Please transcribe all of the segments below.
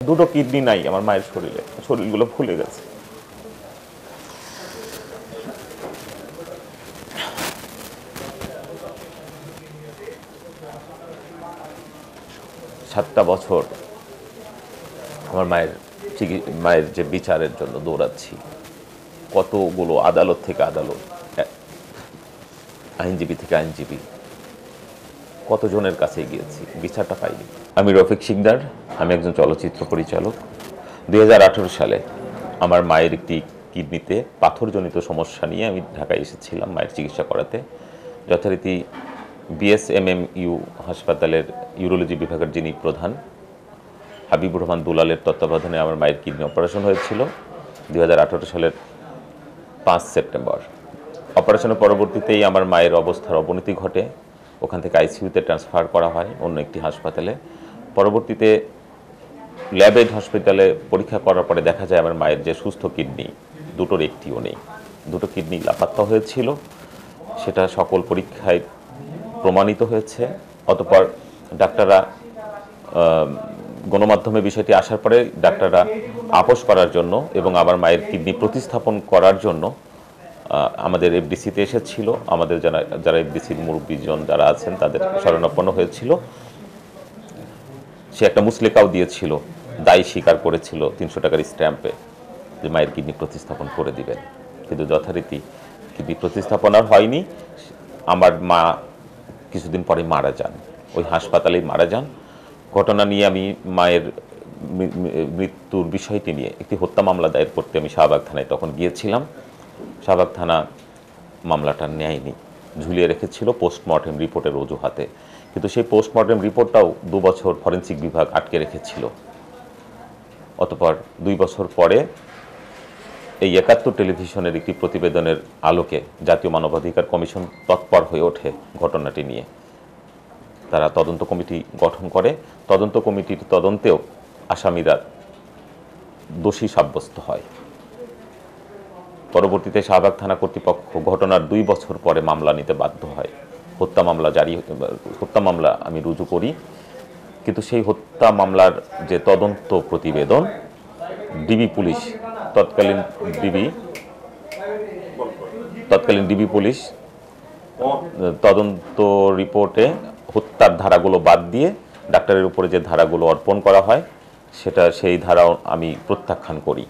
দুটো কিডনি নাই আমার মায়ের শরীরে, শরীরগুলো ফুলে গেছে। সাতটা বছর আমার মায়ের যে বিচারের জন্য দৌড়াচ্ছি, কতগুলো আদালত থেকে আদালত, আইনজীবী থেকে আইনজীবী, কতজনের কাছে গিয়েছি, বিচারটা পাইনি। আমি রফিক শিকদার, আমি একজন চলচ্চিত্র পরিচালক। 2018 সালে আমার মায়ের একটি কিডনিতে পাথরজনিত সমস্যা নিয়ে আমি ঢাকায় এসেছিলাম মায়ের চিকিৎসা করাতে। যথারীতি বিএসএমএমইউ হাসপাতালের ইউরোলজি বিভাগের যিনি প্রধান হাবিবুর রহমান দুলালের তত্ত্বাবধানে আমার মায়ের কিডনি অপারেশন হয়েছিল 2018 সালের 5 সেপ্টেম্বর। অপারেশনের পরবর্তীতেই আমার মায়ের অবস্থার অবনতি ঘটে, ওখান থেকে আইসিইউতে ট্রান্সফার করা হয় অন্য একটি হাসপাতালে। পরবর্তীতে ল্যাবেড হসপিটালে পরীক্ষা করার পরে দেখা যায় আমার মায়ের যে সুস্থ কিডনি দুটোর একটিও নেই, দুটো কিডনি লাপাত্তা হয়েছিল, সেটা সকল পরীক্ষায় প্রমাণিত হয়েছে। অতঃপর ডাক্তাররা গণমাধ্যমে বিষয়টি আসার পরে ডাক্তাররা আপোস করার জন্য এবং আমার মায়ের কিডনি প্রতিস্থাপন করার জন্য আমাদের এফডিসিতে এসেছিল। আমাদের যারা এফডিসির মুরব্বীজন যারা আছেন তাদের শরণাপন্ন হয়েছিল। সে একটা মুচলেকাও দিয়েছিল, দায় স্বীকার করেছিল 300 টাকার স্ট্যাম্পে যে মায়ের কিডনি প্রতিস্থাপন করে দিবেন। কিন্তু যথারীতি কিডনি প্রতিস্থাপন আর হয়নি। আমার মা কিছুদিন পরে মারা যান, ওই হাসপাতালেই মারা যান। ঘটনা নিয়ে আমি মায়ের মৃত্যুর বিষয়টি নিয়ে একটি হত্যা মামলা দায়ের করতে আমি শাহবাগ থানায় তখন গিয়েছিলাম। শাহবাগ থানা মামলাটা নেয়নি, ঝুলিয়ে রেখেছিল পোস্টমর্টেম রিপোর্টের অজুহাতে। কিন্তু সেই পোস্টমর্টেম রিপোর্টটাও 2 বছর ফরেন্সিক বিভাগ আটকে রেখেছিল। অতঃপর 2 বছর পরে এই 71 টেলিভিশনের একটি প্রতিবেদনের আলোকে জাতীয় মানবাধিকার কমিশন তৎপর হয়ে ওঠে ঘটনাটি নিয়ে। তারা তদন্ত কমিটি গঠন করে। তদন্ত কমিটির তদন্তেও আসামিরা দোষী সাব্যস্ত হয়। পরবর্তীতে শাহবাগ থানা কর্তৃপক্ষ ঘটনার 2 বছর পরে মামলা নিতে বাধ্য হয়। হত্যা মামলা আমি রুজু করি। কিন্তু সেই হত্যা মামলার যে তদন্ত প্রতিবেদন ডিবি পুলিশ, তৎকালীন ডিবি পুলিশ তদন্ত রিপোর্টে হত্যার ধারাগুলো বাদ দিয়ে ডাক্তারের উপরে যে ধারাগুলো অর্পণ করা হয় সেই ধারাও আমি প্রত্যাখ্যান করি।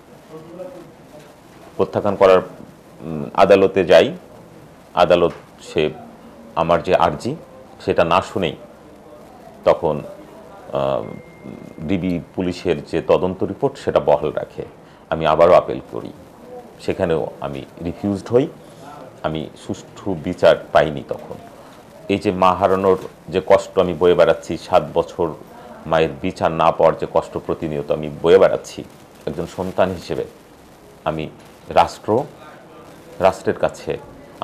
প্রত্যাখ্যান করার আদালতে যাই, আদালত সে আমার যে আর্জি সেটা না শুনেই তখন ডিবি পুলিশের যে তদন্ত রিপোর্ট সেটা বহাল রাখে। আমি আবারও আপিল করি, সেখানেও আমি রিফিউজড হই। আমি সুষ্ঠু বিচার পাইনি তখন। এই যে মা হারানোর যে কষ্ট আমি বয়ে বেড়াচ্ছি, 7 বছর মায়ের বিচার না পাওয়ার যে কষ্ট প্রতিনিয়ত আমি বয়ে বেড়াচ্ছি, একজন সন্তান হিসেবে আমি রাষ্ট্রের কাছে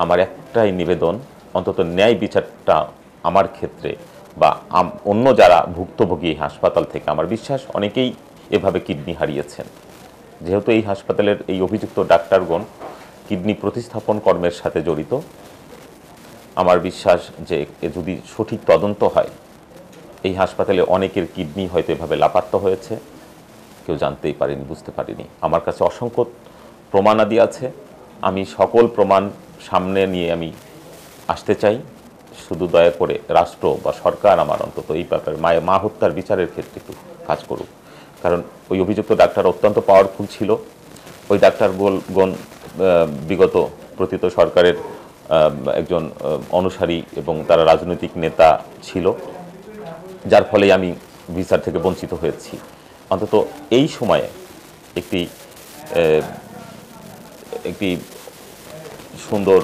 আমার একটাই নিবেদন, অন্তত ন্যায় বিচারটা আমার ক্ষেত্রে বা অন্য যারা ভুক্তভোগী হাসপাতাল থেকে, আমার বিশ্বাস অনেকেই এভাবে কিডনি হারিয়েছেন। যেহেতু এই হাসপাতালের এই অভিযুক্ত ডাক্তারগণ কিডনি প্রতিস্থাপন কর্মের সাথে জড়িত, আমার বিশ্বাস যে যদি সঠিক তদন্ত হয় এই হাসপাতালে অনেকের কিডনি হয়তো এভাবে লাপাত্তা হয়েছে, কেউ জানতেই পারেনি, বুঝতে পারেনি। আমার কাছে অসংখ্য প্রমাণাদি আছে, আমি সকল প্রমাণ সামনে নিয়ে আমি আসতে চাই। শুধু দয়া করে রাষ্ট্র বা সরকার আমার অন্তত এই ব্যাপারে মা হত্যার বিচারের ক্ষেত্রে একটু কাজ করুক। কারণ ওই অভিযুক্ত ডাক্তার অত্যন্ত পাওয়ারফুল ছিল। ওই ডাক্তারগণ বিগত প্রতীত সরকারের একজন অনুসারী এবং তারা রাজনৈতিক নেতা ছিল, যার ফলে আমি ভিসার থেকে বঞ্চিত হয়েছি। অন্তত এই সময়ে একটি সুন্দর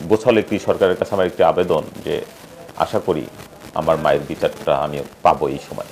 গোছালো একটি সরকারের কাছে আমার একটি আবেদন যে আশা করি আমার মায়ের বিচারটা আমি পাবো এই সময়।